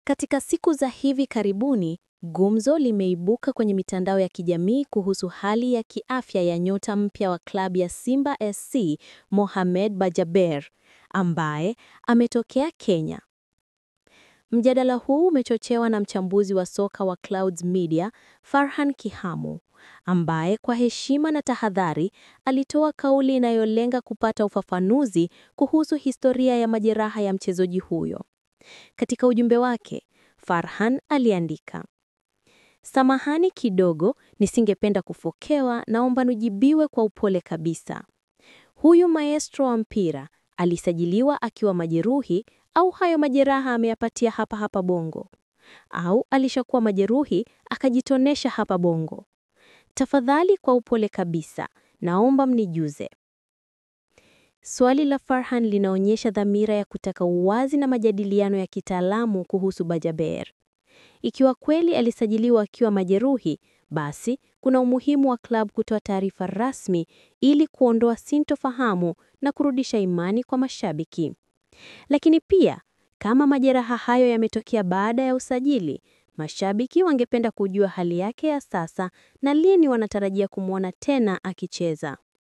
Katika siku za hivi karibuni, gumzo limeibuka kwenye mitandao ya kijamii kuhusu hali ya kiafya ya nyota mpya wa klabu ya Simba SC, Mohamed Bajaber, ambaye ametokea Kenya. Mjadala huu umechochewa na mchambuzi wa soka wa Clouds Media, Farhan Kihamu, ambaye kwa heshima na tahadhari alitoa kauli inayolenga kupata ufafanuzi kuhusu historia ya majeraha ya mchezaji huyo. Katika ujumbe wake, Farhan aliandika: "Samahani kidogo, nisingependa kufokewa, naomba nujibiwe kwa upole kabisa. Huyu maestro wa mpira alisajiliwa akiwa majeruhi au hayo majeraha ameyapatia hapa Bongo? Au alishakuwa majeruhi akajitonesha hapa Bongo? Tafadhali kwa upole kabisa, naomba mnijuze." Swali la Farhan linaonyesha dhamira ya kutaka uwazi na majadiliano ya kitaalamu kuhusu Bajaber. Ikiwa kweli alisajiliwa akiwa majeruhi, basi kuna umuhimu wa klabu kutoa taarifa rasmi ili kuondoa sintofahamu na kurudisha imani kwa mashabiki. Lakini pia, kama majeraha hayo yametokea baada ya usajili, mashabiki wangependa kujua hali yake ya sasa na lini wanatarajia kumwona tena akicheza.